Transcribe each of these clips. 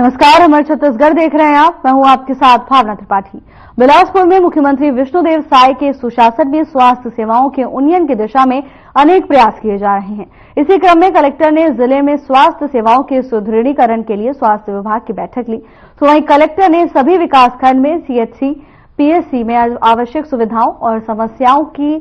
नमस्कार, अमर छत्तीसगढ़ देख रहे हैं आप। मैं हूं आपके साथ भावना त्रिपाठी। बिलासपुर में मुख्यमंत्री विष्णुदेव साय के सुशासन में स्वास्थ्य सेवाओं के उन्नयन की दिशा में अनेक प्रयास किए जा रहे हैं। इसी क्रम में कलेक्टर ने जिले में स्वास्थ्य सेवाओं के सुदृढ़ीकरण के लिए स्वास्थ्य विभाग की बैठक ली। तो वहीं कलेक्टर ने सभी विकासखंड में सीएचसी, पीएचसी में आवश्यक सुविधाओं और समस्याओं की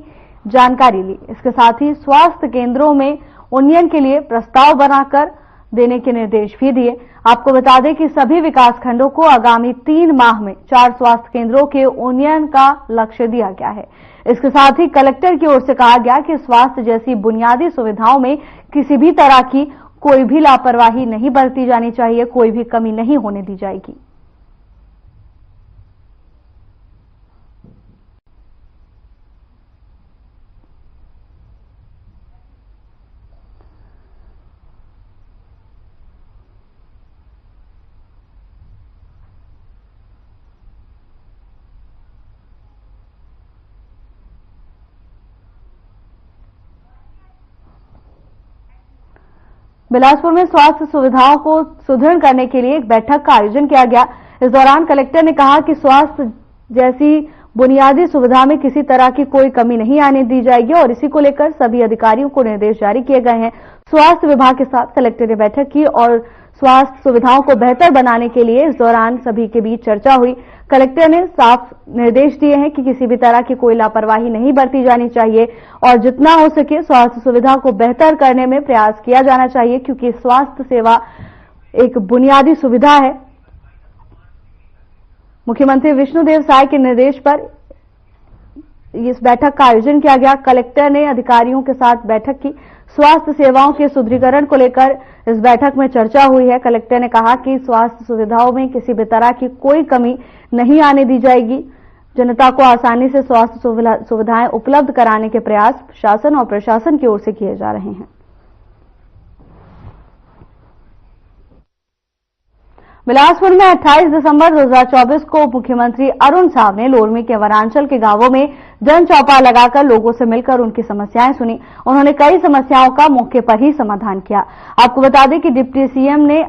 जानकारी ली। इसके साथ ही स्वास्थ्य केंद्रों में उन्नयन के लिए प्रस्ताव बनाकर देने के निर्देश भी दिए। आपको बता दें कि सभी विकासखंडों को आगामी 3 माह में 4 स्वास्थ्य केंद्रों के उन्नयन का लक्ष्य दिया गया है। इसके साथ ही कलेक्टर की ओर से कहा गया कि स्वास्थ्य जैसी बुनियादी सुविधाओं में किसी भी तरह की कोई भी लापरवाही नहीं बरती जानी चाहिए, कोई भी कमी नहीं होने दी जाएगी। बिलासपुर में स्वास्थ्य सुविधाओं को सुदृढ़ करने के लिए एक बैठक का आयोजन किया गया। इस दौरान कलेक्टर ने कहा कि स्वास्थ्य जैसी बुनियादी सुविधा में किसी तरह की कोई कमी नहीं आने दी जाएगी और इसी को लेकर सभी अधिकारियों को निर्देश जारी किए गए हैं। स्वास्थ्य विभाग के साथ कलेक्टर ने बैठक की और स्वास्थ्य सुविधाओं को बेहतर बनाने के लिए इस दौरान सभी के बीच चर्चा हुई। कलेक्टर ने साफ निर्देश दिए हैं कि किसी भी तरह की कोई लापरवाही नहीं बरती जानी चाहिए और जितना हो सके स्वास्थ्य सुविधा को बेहतर करने में प्रयास किया जाना चाहिए, क्योंकि स्वास्थ्य सेवा एक बुनियादी सुविधा है। मुख्यमंत्री विष्णुदेव साय के निर्देश पर इस बैठक का आयोजन किया गया। कलेक्टर ने अधिकारियों के साथ बैठक की। स्वास्थ्य सेवाओं के सुदृढ़ीकरण को लेकर इस बैठक में चर्चा हुई है। कलेक्टर ने कहा कि स्वास्थ्य सुविधाओं में किसी भी तरह की कोई कमी नहीं आने दी जाएगी। जनता को आसानी से स्वास्थ्य सुविधाएं उपलब्ध कराने के प्रयास शासन और प्रशासन की ओर से किए जा रहे हैं। बिलासपुर में 28 दिसंबर 2024 को मुख्यमंत्री अरुण साव ने लोरमी के वनांचल के गांवों में जन चौपाल लगाकर लोगों से मिलकर उनकी समस्याएं सुनी। उन्होंने कई समस्याओं का मौके पर ही समाधान किया। आपको बता दें कि डिप्टी सीएम ने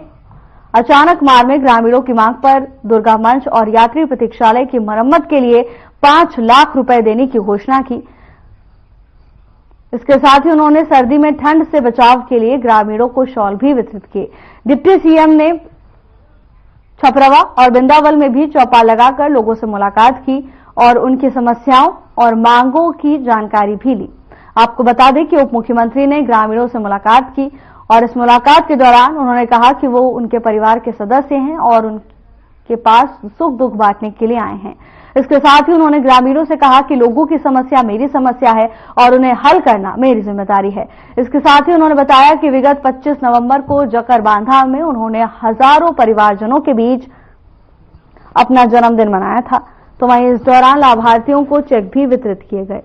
अचानक मार में ग्रामीणों की मांग पर दुर्गा मंच और यात्री प्रतीक्षालय की मरम्मत के लिए 5 लाख रुपए देने की घोषणा की। इसके साथ ही उन्होंने सर्दी में ठंड से बचाव के लिए ग्रामीणों को शॉल भी वितरित किए। डिप्टी सीएम ने छपरवा और बिंदावल में भी चौपाल लगाकर लोगों से मुलाकात की और उनकी समस्याओं और मांगों की जानकारी भी ली। आपको बता दें कि उप मुख्यमंत्री ने ग्रामीणों से मुलाकात की और इस मुलाकात के दौरान उन्होंने कहा कि वो उनके परिवार के सदस्य हैं और उनके पास सुख दुख बांटने के लिए आए हैं। इसके साथ ही उन्होंने ग्रामीणों से कहा कि लोगों की समस्या मेरी समस्या है और उन्हें हल करना मेरी जिम्मेदारी है। इसके साथ ही उन्होंने बताया कि विगत 25 नवंबर को जकर बांधा में उन्होंने हजारों परिवारजनों के बीच अपना जन्मदिन मनाया था। तो वहीं इस दौरान लाभार्थियों को चेक भी वितरित किए गए।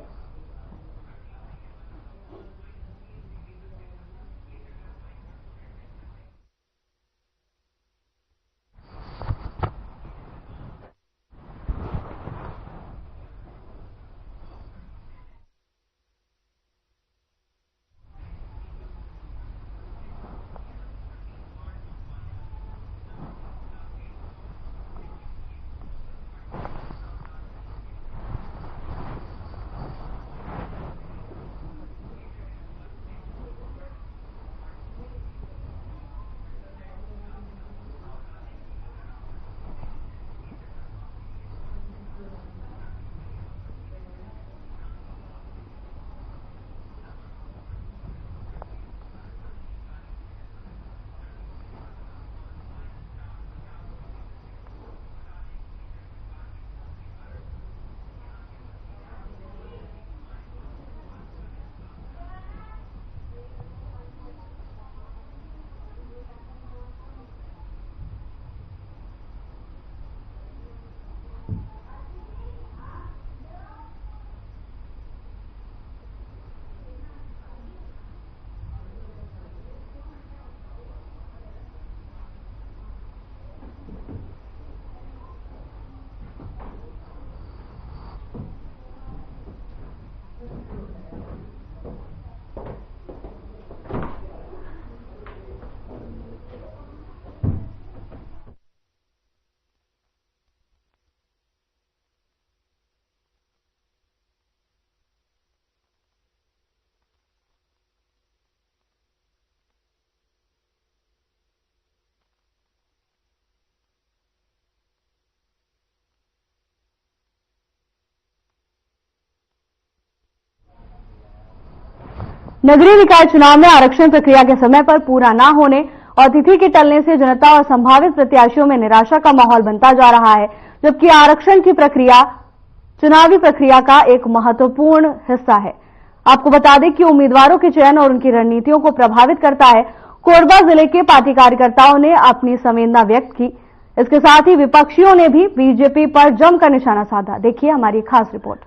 नगरीय निकाय चुनाव में आरक्षण प्रक्रिया के समय पर पूरा न होने और तिथि के टलने से जनता और संभावित प्रत्याशियों में निराशा का माहौल बनता जा रहा है, जबकि आरक्षण की प्रक्रिया चुनावी प्रक्रिया का एक महत्वपूर्ण हिस्सा है। आपको बता दें कि उम्मीदवारों के चयन और उनकी रणनीतियों को प्रभावित करता है। कोरबा जिले के पार्टी कार्यकर्ताओं ने अपनी संवेदना व्यक्त की। इसके साथ ही विपक्षियों ने भी बीजेपी पर जमकर निशाना साधा। देखिए हमारी खास रिपोर्ट।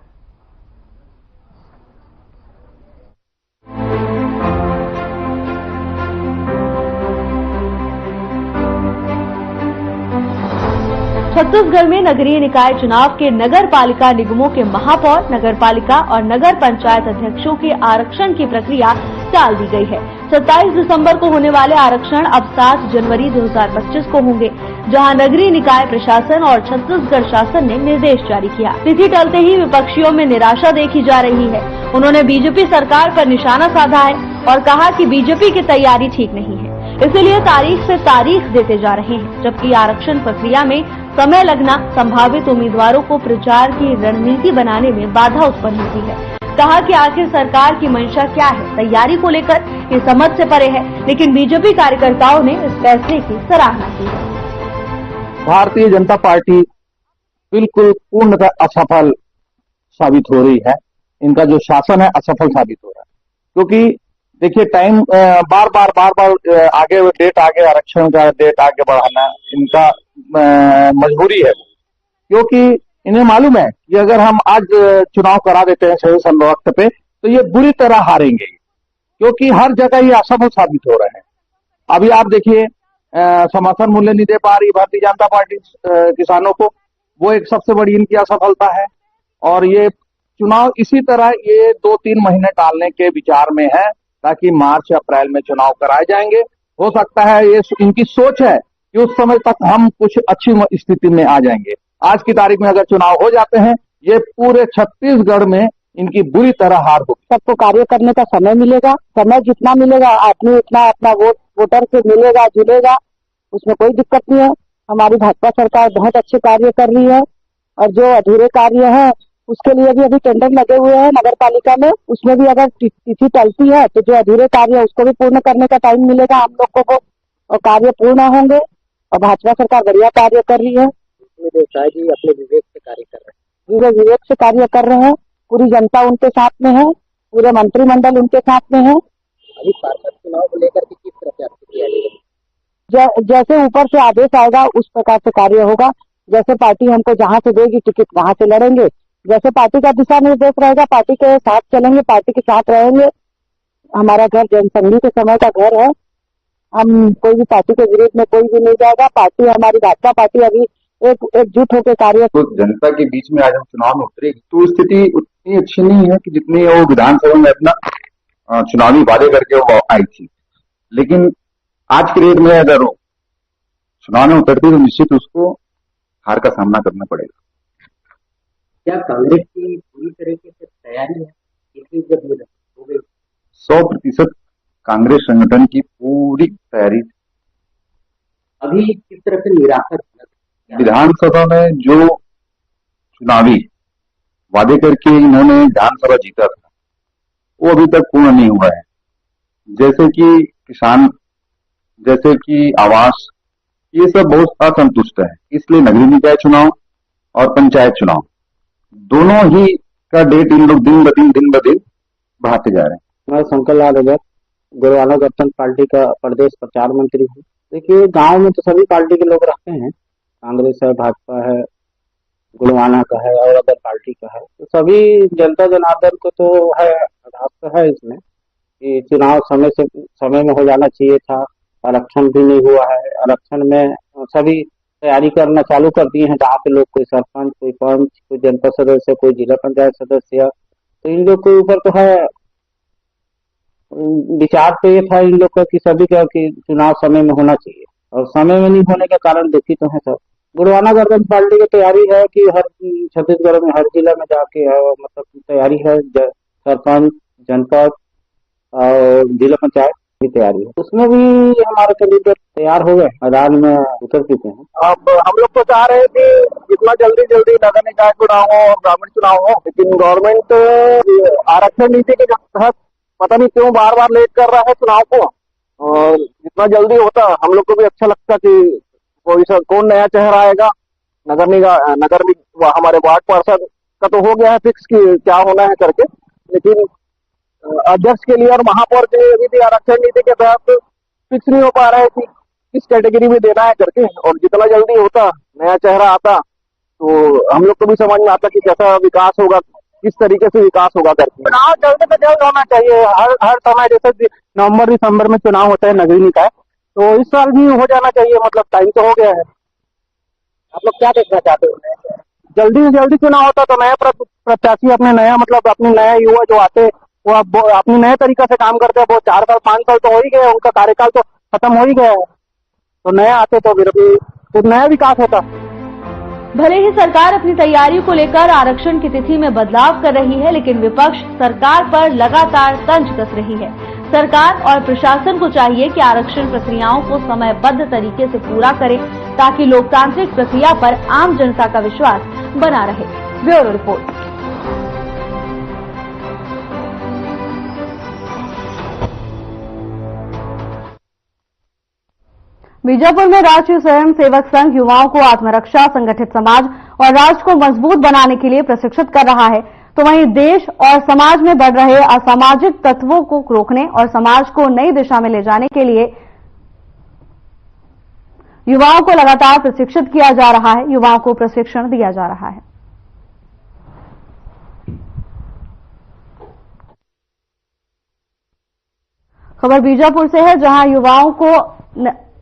छत्तीसगढ़ में नगरीय निकाय चुनाव के नगर पालिका निगमों के महापौर, नगर पालिका और नगर पंचायत अध्यक्षों के आरक्षण की प्रक्रिया टाल दी गई है। 27 दिसंबर को होने वाले आरक्षण अब 7 जनवरी 2025 को होंगे, जहां नगरीय निकाय प्रशासन और छत्तीसगढ़ शासन ने निर्देश जारी किया। तिथि टलते ही विपक्षियों में निराशा देखी जा रही है। उन्होंने बीजेपी सरकार पर निशाना साधा है और कहा कि बीजेपी की तैयारी ठीक नहीं है, इसीलिए तारीख से तारीख देते जा रहे हैं, जबकि आरक्षण प्रक्रिया में समय लगना संभावित उम्मीदवारों को प्रचार की रणनीति बनाने में बाधा उत्पन्न होती है। कहा कि आखिर सरकार की मंशा क्या है, तैयारी को लेकर ये समझ से परे है, लेकिन बीजेपी कार्यकर्ताओं ने इस फैसले की सराहना की है। भारतीय जनता पार्टी बिल्कुल पूर्णतः असफल साबित हो रही है। इनका जो शासन है असफल साबित हो रहा है, क्योंकि देखिए टाइम बार बार आगे डेट आगे आरक्षण का डेट आगे बढ़ाना इनका मजबूरी है, क्योंकि इन्हें मालूम है कि अगर हम आज चुनाव करा देते हैं सही समय वक्त पे तो ये बुरी तरह हारेंगे, क्योंकि हर जगह ये असफल साबित हो रहे हैं। अभी आप देखिए समर्थन मूल्य नहीं दे पा रही भारतीय जनता पार्टी किसानों को, वो एक सबसे बड़ी इनकी असफलता है। और ये चुनाव इसी तरह ये 2-3 महीने टालने के विचार में है, ताकि मार्च अप्रैल में चुनाव कराए जाएंगे। हो सकता है ये इनकी सोच है कि उस समय तक हम कुछ अच्छी स्थिति में आ जाएंगे। आज की तारीख में अगर चुनाव हो जाते हैं, ये पूरे छत्तीसगढ़ में इनकी बुरी तरह हार होगी। सबको कार्य करने का समय मिलेगा, समय जितना मिलेगा आदमी उतना अपना वोटर से मिलेगा जुड़ेगा, उसमें कोई दिक्कत नहीं है। हमारी भाजपा सरकार बहुत अच्छे कार्य कर रही है, और जो अधूरे कार्य है उसके लिए भी अभी टेंडर लगे हुए हैं नगर पालिका में, उसमें भी अगर तिथि टलती है तो जो अधूरे कार्य है उसको भी पूर्ण करने का टाइम मिलेगा हम लोग को, और कार्य पूर्ण होंगे। और भाजपा सरकार बढ़िया कार्य कर रही है। व्यवसाय जी अपने विवेक से कार्य कर रहे हैं, पूरे विवेक से कार्य कर रहे हैं। पूरी जनता उनके साथ में है, पूरे मंत्रिमंडल उनके साथ में है। अभी पार्षद चुनाव को लेकर के किस तरह से आपकी तैयारी है? जैसे ऊपर से आदेश आएगा उस प्रकार से कार्य होगा। जैसे पार्टी हमको जहां से देगी टिकट वहां से लड़ेंगे, जैसे पार्टी का दिशा निर्देश रहेगा पार्टी के साथ चलेंगे, पार्टी के साथ रहेंगे। हमारा घर जनसंघी के समय का घर है, हम कोई भी पार्टी के विरोध में कोई भी नहीं जाएगा। पार्टी हमारी भाजपा पार्टी अभी एकजुट होकर कार्य। तो जनता के बीच में आज हम चुनाव में उतरेगी तो स्थिति उतनी अच्छी नहीं है कि जितनी वो विधानसभा में अपना चुनावी वादे करके वो आई थी। लेकिन आज की डेट में अगर वो चुनाव में उतरती तो निश्चित उसको हार का सामना करना पड़ेगा। क्या कांग्रेस की पूरी तरीके से तैयारी है? 100% कांग्रेस संगठन की पूरी तैयारी। अभी किस तरह से निराशा विधानसभा में जो चुनावी वादे करके इन्होंने विधानसभा जीता था वो अभी तक पूर्ण नहीं हुआ है। जैसे कि किसान, जैसे कि आवास, ये सब बहुत असंतुष्ट है। इसलिए नगरीय निकाय चुनाव और पंचायत चुनाव दोनों ही का डेट इन लोग दिन ब दिन बढ़ाते जा रहे हैं। मैं शंकर लाल अगर गोरवाना गठबंधन पार्टी का प्रदेश प्रचार मंत्री हूँ। देखिए गांव में तो सभी पार्टी के लोग रहते हैं, कांग्रेस है, भाजपा है, गुड़वाना का है और अदर पार्टी का है, तो सभी जनता जनार्दन को तो है आभास तो है इसमें कि चुनाव समय में हो जाना चाहिए था। आरक्षण भी नहीं हुआ है। आरक्षण में सभी तैयारी करना चालू कर दिए हैं। जहाँ पे लोग कोई सरपंच, कोई पंच, कोई जनपद सदस्य, कोई जिला पंचायत सदस्य, तो इन लोग के ऊपर तो है विचार तो ये था इन लोग का कि सभी का कि चुनाव समय में होना चाहिए, और समय में नहीं होने के कारण देखी तो है सब। गुड़वाना गठबंधन पार्टी की तैयारी है कि हर छत्तीसगढ़ में हर जिला में जाके मतलब तैयारी है। सरपंच, जनपद और जिला पंचायत की तैयारी है, उसमें भी हमारे कैंडिडेट तैयार हो गए, मैदान में उतर चुके हैं। अब हम लोग तो चाह रहे थे जितना जल्दी नगर निकाय चुनाव हो और ग्रामीण चुनाव हो, लेकिन गवर्नमेंट आरक्षण नीति के तहत पता नहीं क्यों बार बार लेट कर रहा है चुनाव को। और जितना जल्दी होता हम लोग को भी अच्छा लगता कि कोई सा कौन नया चेहरा आएगा। हमारे वार्ड पार्षद का तो हो गया है फिक्स कि क्या होना है करके, लेकिन अध्यक्ष के लिए और महापौर के लिए अभी भी आरक्षण नीति के तहत फिक्स नहीं हो पा रहा है कि किस कैटेगरी में देना है करके। और जितना जल्दी होता नया चेहरा आता तो हम लोग को भी समझ में आता कि कैसा विकास होगा, किस तरीके से विकास होगा करके। चुनाव जल्द से जल्द होना चाहिए। हर समय जैसे नवंबर दिसंबर में चुनाव होता है नगरीय निकाय, तो इस साल भी हो जाना चाहिए। मतलब टाइम तो हो गया है। आप लोग क्या देखना चाहते हो? जल्दी से जल्दी चुनाव होता तो नया प्रत्याशी अपने नया मतलब अपने नए युवा जो आते वो अब अपने नए तरीका से काम करते हैं। वो 4 साल 5 साल तो हो ही गए, उनका कार्यकाल तो खत्म हो ही गया है, तो नए आते तो फिर नया विकास होता। भले ही सरकार अपनी तैयारी को लेकर आरक्षण की तिथि में बदलाव कर रही है, लेकिन विपक्ष सरकार पर लगातार तंज कस रही है। सरकार और प्रशासन को चाहिए कि आरक्षण प्रक्रियाओं को समयबद्ध तरीके से पूरा करें, ताकि लोकतांत्रिक प्रक्रिया पर आम जनता का विश्वास बना रहे। Bureau report. बीजापुर में राष्ट्रीय स्वयं सेवक संघ युवाओं को आत्मरक्षा, संगठित समाज और राष्ट्र को मजबूत बनाने के लिए प्रशिक्षित कर रहा है। तो वहीं देश और समाज में बढ़ रहे असामाजिक तत्वों को रोकने और समाज को नई दिशा में ले जाने के लिए युवाओं को लगातार प्रशिक्षित किया जा रहा है, युवाओं को प्रशिक्षण दिया जा रहा है। खबर बीजापुर से है, जहां युवाओं को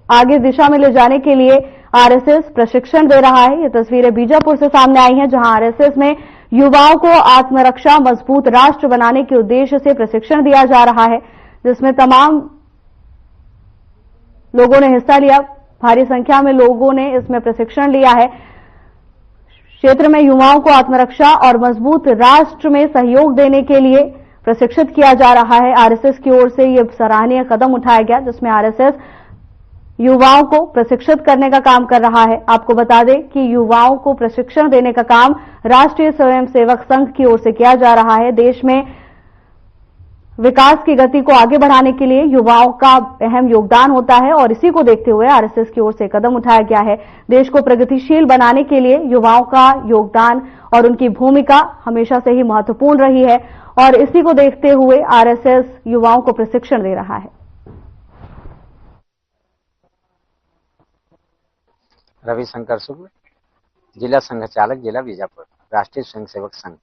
आगे दिशा में ले जाने के लिए आरएसएस प्रशिक्षण दे रहा है। ये तस्वीरें बीजापुर से सामने आई हैं, जहां आरएसएस में युवाओं को आत्मरक्षा, मजबूत राष्ट्र बनाने के उद्देश्य से प्रशिक्षण दिया जा रहा है, जिसमें तमाम लोगों ने हिस्सा लिया। भारी संख्या में लोगों ने इसमें प्रशिक्षण लिया है। क्षेत्र में युवाओं को आत्मरक्षा और मजबूत राष्ट्र में सहयोग देने के लिए प्रशिक्षित किया जा रहा है। आरएसएस की ओर से यह सराहनीय कदम उठाया गया, जिसमें आरएसएस युवाओं को प्रशिक्षित करने का काम कर रहा है। आपको बता दें कि युवाओं को प्रशिक्षण देने का काम राष्ट्रीय स्वयंसेवक संघ की ओर से किया जा रहा है। देश में विकास की गति को आगे बढ़ाने के लिए युवाओं का अहम योगदान होता है और इसी को देखते हुए आरएसएस की ओर से कदम उठाया गया है। देश को प्रगतिशील बनाने के लिए युवाओं का योगदान और उनकी भूमिका हमेशा से ही महत्वपूर्ण रही है और इसी को देखते हुए आरएसएस युवाओं को प्रशिक्षण दे रहा है। रविशंकर शुक्ल, जिला संघ चालक, जिला बीजापुर, राष्ट्रीय स्वयंसेवक संघ।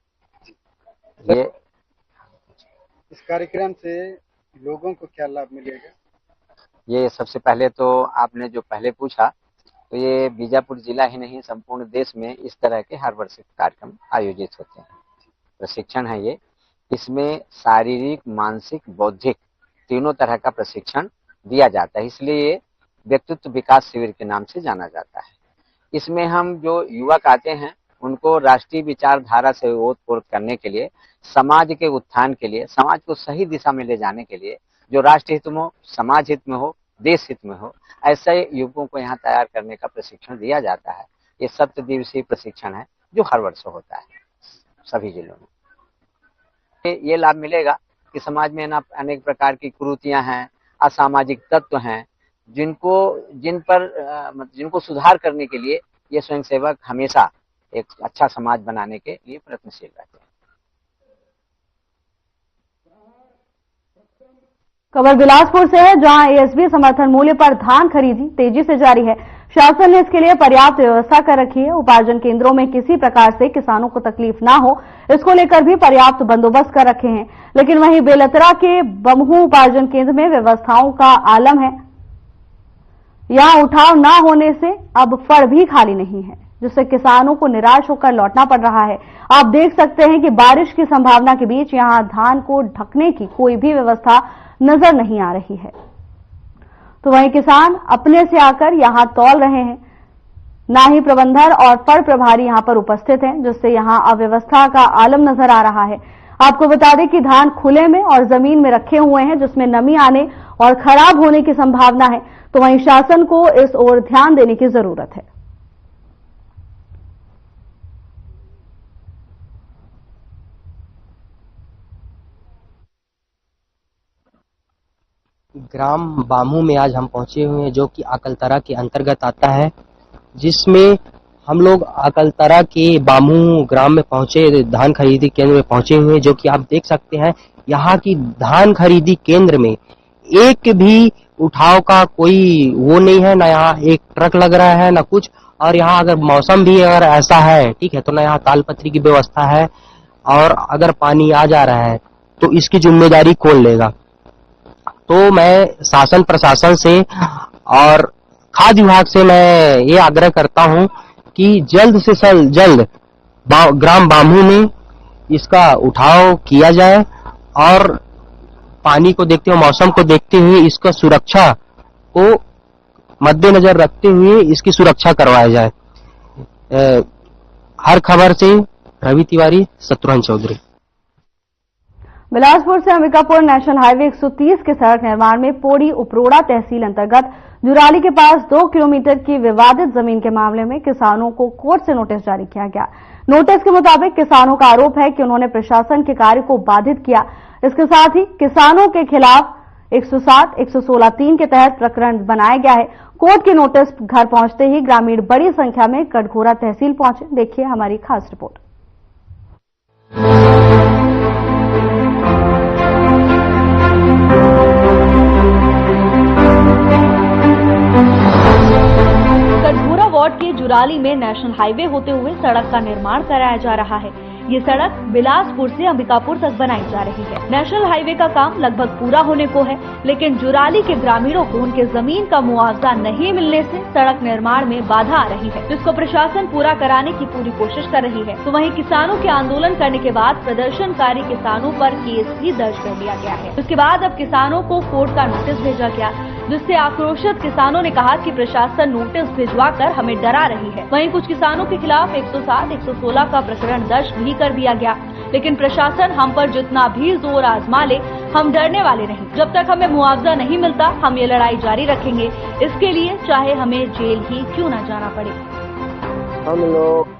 ये इस कार्यक्रम से लोगों को क्या लाभ मिलेगा? ये सबसे पहले तो आपने जो पहले पूछा, तो ये बीजापुर जिला ही नहीं संपूर्ण देश में इस तरह के हर वर्ष कार्यक्रम आयोजित होते हैं। प्रशिक्षण है ये, इसमें शारीरिक, मानसिक, बौद्धिक तीनों तरह का प्रशिक्षण दिया जाता है, इसलिए व्यक्तित्व विकास शिविर के नाम से जाना जाता है। इसमें हम जो युवक आते हैं उनको राष्ट्रीय विचारधारा से ओतप्रोत करने के लिए, समाज के उत्थान के लिए, समाज को सही दिशा में ले जाने के लिए, जो राष्ट्र हित में हो, समाज हित में हो, देश हित में हो, ऐसे युवकों को यहाँ तैयार करने का प्रशिक्षण दिया जाता है। ये 7 दिवसीय प्रशिक्षण है जो हर वर्ष होता है सभी जिलों में। ये लाभ मिलेगा कि समाज में ना अनेक प्रकार की कुरीतियां हैं, असामाजिक तत्व हैं, जिनको सुधार करने के लिए ये स्वयंसेवक हमेशा एक अच्छा समाज बनाने के लिए प्रयत्नशील रहते हैं। खबर बिलासपुर से है, जहां एएसबी समर्थन मूल्य पर धान खरीदी तेजी से जारी है। शासन ने इसके लिए पर्याप्त व्यवस्था कर रखी है। उपार्जन केंद्रों में किसी प्रकार से किसानों को तकलीफ ना हो, इसको लेकर भी पर्याप्त बंदोबस्त कर रखे हैं। लेकिन वहीं बेलतरा के बमहू उपार्जन केंद्र में व्यवस्थाओं का आलम है। यहां उठाव ना होने से अब फड़ भी खाली नहीं है, जिससे किसानों को निराश होकर लौटना पड़ रहा है। आप देख सकते हैं कि बारिश की संभावना के बीच यहां धान को ढकने की कोई भी व्यवस्था नजर नहीं आ रही है। तो वहीं किसान अपने से आकर यहां तौल रहे हैं, ना ही प्रबंधन और फड़ प्रभारी यहां पर उपस्थित हैं, जिससे यहां अव्यवस्था का आलम नजर आ रहा है। आपको बता दें कि धान खुले में और जमीन में रखे हुए हैं, जिसमें नमी आने और खराब होने की संभावना है। तो वहीं शासन को इस ओर ध्यान देने की जरूरत है। ग्राम बामू में आज हम पहुंचे हुए हैं, जो कि अकलतरा के अंतर्गत आता है, जिसमें हम लोग अकलतरा के बामू ग्राम में पहुंचे, धान खरीदी केंद्र में पहुंचे हुए हैं, जो कि आप देख सकते हैं यहाँ की धान खरीदी केंद्र में एक भी उठाव का कोई वो नहीं है, ना यहाँ एक ट्रक लग रहा है ना कुछ। और यहाँ अगर मौसम भी अगर ऐसा है, ठीक है, तो ना यहाँ तालपत्री की व्यवस्था है, और अगर पानी आ जा रहा है तो इसकी जिम्मेदारी कौन लेगा। तो मैं शासन प्रशासन से और खाद्य विभाग से मैं ये आग्रह करता हूं कि जल्द से जल्द ग्राम बामू में इसका उठाव किया जाए, और पानी को देखते हुए, मौसम को देखते हुए इसका सुरक्षा को मद्देनजर रखते हुए इसकी सुरक्षा करवाया जाए। हर खबर से रवि तिवारी, शत्रुघ्न चौधरी। बिलासपुर से अंबिकापुर नेशनल हाईवे 130 के सड़क निर्माण में पोड़ी उपरोड़ा तहसील अंतर्गत जुराली के पास 2 किलोमीटर की विवादित जमीन के मामले में किसानों को कोर्ट से नोटिस जारी किया गया। नोटिस के मुताबिक किसानों का आरोप है कि उन्होंने प्रशासन के कार्य को बाधित किया। इसके साथ ही किसानों के खिलाफ 107, 116(3) के तहत प्रकरण बनाया गया है। कोर्ट के नोटिस घर पहुंचते ही ग्रामीण बड़ी संख्या में कटघोरा तहसील पहुंचे। देखिए हमारी खास रिपोर्ट। कटघोरा वार्ड के जुराली में नेशनल हाईवे होते हुए सड़क का निर्माण कराया जा रहा है। ये सड़क बिलासपुर से अंबिकापुर तक बनाई जा रही है। नेशनल हाईवे का काम लगभग पूरा होने को है, लेकिन जुराली के ग्रामीणों को उनके जमीन का मुआवजा नहीं मिलने से सड़क निर्माण में बाधा आ रही है, जिसको प्रशासन पूरा कराने की पूरी कोशिश कर रही है। तो वहीं किसानों के आंदोलन करने के बाद प्रदर्शनकारी किसानों पर केस भी दर्ज कर लिया गया है। उसके बाद अब किसानों को कोर्ट का नोटिस भेजा गया, जिससे आक्रोशित किसानों ने कहा कि प्रशासन नोटिस भिजवाकर हमें डरा रही है। वहीं कुछ किसानों के खिलाफ 107, 116 का प्रकरण दर्ज भी कर दिया गया, लेकिन प्रशासन हम पर जितना भी जोर आजमा ले, हम डरने वाले नहीं। जब तक हमें मुआवजा नहीं मिलता, हम ये लड़ाई जारी रखेंगे, इसके लिए चाहे हमें जेल ही क्यों न जाना पड़े। हम लोग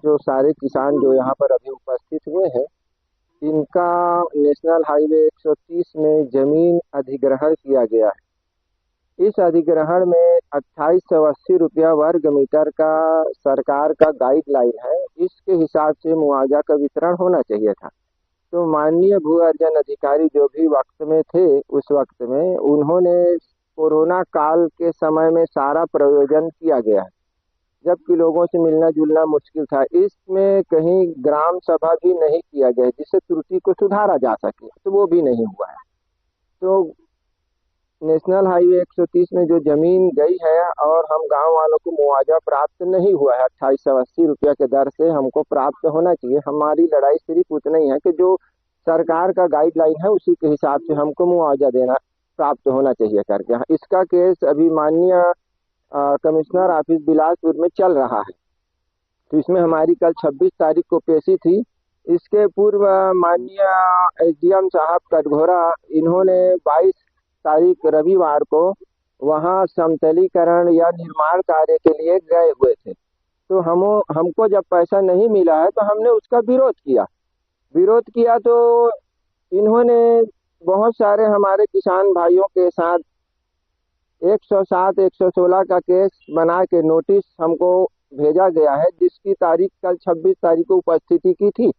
जो सारे किसान जो यहाँ पर अभी उपस्थित हुए हैं, इनका नेशनल हाईवे 130 में जमीन अधिग्रहण किया गया है। इस अधिग्रहण में 2880 रुपया वर्ग मीटर का सरकार का गाइडलाइन है। इसके हिसाब से मुआवजा का वितरण होना चाहिए था। तो माननीय भू अर्जन अधिकारी जो भी वक्त में थे, उस वक्त में उन्होंने कोरोना काल के समय में सारा प्रयोजन किया गया है, जबकि लोगों से मिलना जुलना मुश्किल था। इसमें कहीं ग्राम सभा भी नहीं किया गया जिससे त्रुटि को सुधारा जा सके, तो वो भी नहीं हुआ है। तो नेशनल हाईवे 130 में जो जमीन गई है और हम गांव वालों को मुआवजा प्राप्त नहीं हुआ है, 2880 रुपया के दर से हमको प्राप्त होना चाहिए। हमारी लड़ाई सिर्फ उतना ही है कि जो सरकार का गाइडलाइन है उसी के हिसाब से हमको मुआवजा देना प्राप्त होना चाहिए करके। इसका केस अभी माननीय कमिश्नर ऑफिस बिलासपुर में चल रहा है। तो इसमें हमारी कल 26 तारीख को पेशी थी। इसके पूर्व माननीय एसडीएम साहब कटघोरा, इन्होंने 22 तारीख रविवार को वहां समतलीकरण या निर्माण कार्य के लिए गए हुए थे। तो हमको जब पैसा नहीं मिला है तो हमने उसका विरोध किया तो इन्होंने बहुत सारे हमारे किसान भाइयों के साथ 107, 116 का केस बना के नोटिस हमको भेजा गया है, जिसकी तारीख कल 26 तारीख को उपस्थिति की थी।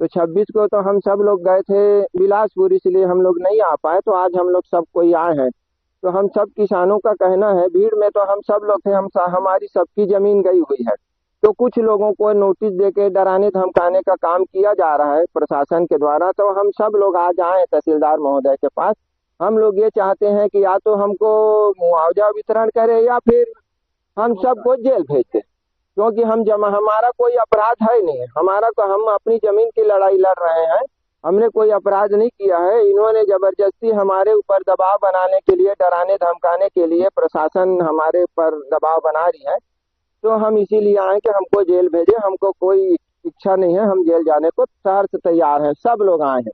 तो 26 को तो हम सब लोग गए थे बिलासपुर, इसलिए हम लोग नहीं आ पाए। तो आज हम लोग सब कोई आए हैं। तो हम सब किसानों का कहना है, भीड़ में तो हम सब लोग थे, हमारी सबकी जमीन गई हुई है। तो कुछ लोगों को नोटिस देके डराने धमकाने का काम किया जा रहा है प्रशासन के द्वारा। तो हम सब लोग आज आए तहसीलदार महोदय के पास। हम लोग ये चाहते हैं कि या तो हमको मुआवजा वितरण करे या फिर हम सबको जेल भेज दे, क्योंकि हमारा कोई अपराध है नहीं। हम अपनी जमीन की लड़ाई लड़ रहे हैं, हमने कोई अपराध नहीं किया है। इन्होंने जबरदस्ती हमारे ऊपर दबाव बनाने के लिए, डराने धमकाने के लिए प्रशासन हमारे ऊपर दबाव बना रही है। तो हम इसीलिए आए कि हमको जेल भेजे। हमको कोई इच्छा नहीं है, हम जेल जाने को शहर से तैयार हैं। सब लोग आए हैं,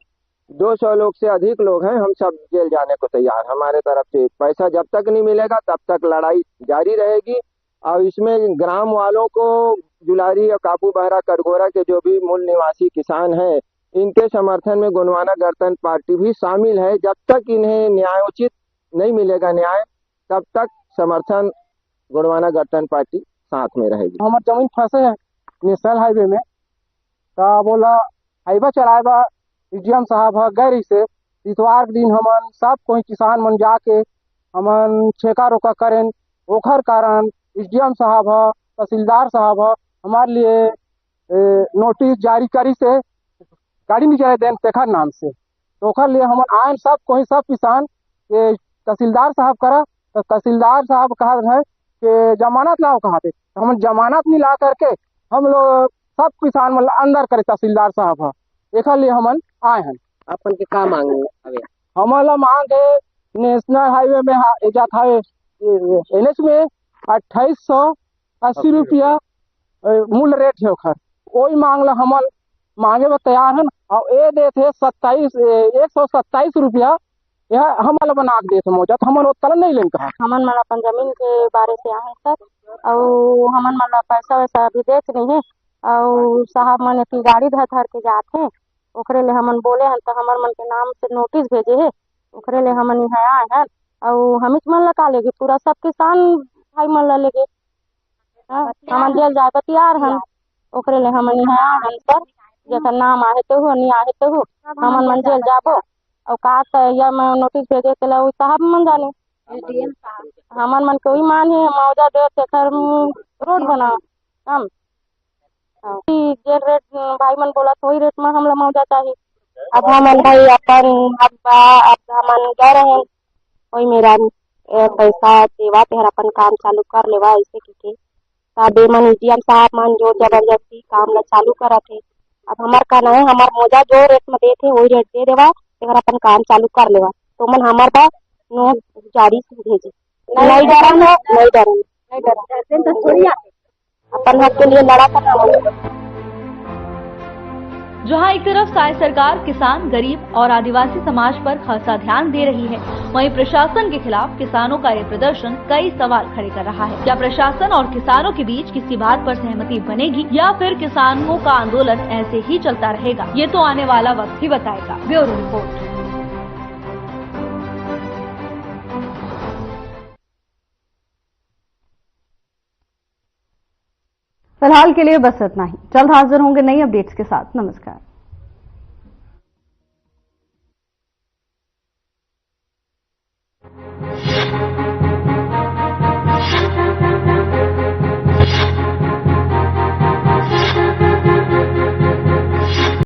200 लोग से अधिक लोग हैं, हम सब जेल जाने को तैयार। हमारे तरफ से पैसा जब तक नहीं मिलेगा तब तक लड़ाई जारी रहेगी। और इसमें ग्राम वालों को, जुलारी और काबू बहरा कटघोरा के जो भी मूल निवासी किसान हैं, इनके समर्थन में गोंडवाना गणतंत्र पार्टी भी शामिल है। जब तक इन्हें न्यायोचित नहीं मिलेगा न्याय तब तक समर्थन गोंडवाना गठबंधन पार्टी साथ में रहेगी। हमार जमीन फंसे है नेशनल हाईवे में, तो बोला हाईवा चलाएबा डीएम साहब गए से इतवार के दिन हमन सब कोई किसान मन जाके हमन छेका रोका करें, ओखर कारण डीएम साहब तहसीलदार साहब हमारे लिए नोटिस जारी करी से गाड़ी नहीं चले देन तेखर नाम से, तो ओखर लिए हमन आए सब कोई सब किसान के तहसीलदार साहब करा, तो तहसीलदार साहब कहा है कि जमानत लाओ कहा पे, हम जमानत नहीं ला करके हम लोग सब किसान मतलब अंदर करे तहसीलदार साहब एक लिए हमन आए हैं। अपन के का मांगे हमारा मांग है नेशनल हाईवे में जाता है NH में 2880 रुपया मूल रेट है ओखर, वही मांग ला हमल मांगे में तैयार है। और ये देते 127 रुपया यह हमल बना के देते मौजा, तो हमन उतना नहीं लेंगे कहा। हमन मन अपन जमीन के बारे से आए सर, और हमन मन पैसा वैसा अभी देख नहीं है, और साहब मन की गाड़ी धर के जाते ओकरे ले हमन बोले हैं, तो हमर मन के नाम से नोटिस भेजे है, ओकरे ले हमन यहाँ आए हैं। और हम मन लगा लेगे पूरा सब किसान भाई मन ला लेगे, हमन जेल जाए तैयार हैं, ओकरे ले हमन यहाँ आए हैं सर। जैसा नाम आए तो हो नहीं आए तो हो हमन मन जेल जाबो, और का या मैं नोटिस भेजे के ला साहब मन जाने हमन मन कोई मान है मौजा दे तेखर रोड बना हम जे रेट भाई मन बोला वही रेट में हमला मौजा चाहिए। अब हमन भाई अपन अब हमन गए रहे कोई मेरा पैसा सेवा तेहर अपन काम चालू कर लेवा ऐसे की तबे मन डीएम साहब मन जो जबरदस्ती काम ला चालू करा थे। अब हमार कहना है हमार मौजा जो रेट में देते वही रेट दे देवा, तेहर अपन काम चालू कर लेवा, तो मन हमार बा नोट जारी भेजे नहीं डरन है नहीं डरन अपन हक के लिए लड़ा करना। जहां एक तरफ साय सरकार किसान, गरीब और आदिवासी समाज पर खासा ध्यान दे रही है, वहीं प्रशासन के खिलाफ किसानों का ये प्रदर्शन कई सवाल खड़े कर रहा है। क्या प्रशासन और किसानों के बीच किसी बात पर सहमति बनेगी या फिर किसानों का आंदोलन ऐसे ही चलता रहेगा, ये तो आने वाला वक्त ही बताएगा। Bureau report. फिलहाल के लिए बस इतना ही। जल्द हाजिर होंगे नई अपडेट्स के साथ। नमस्कार।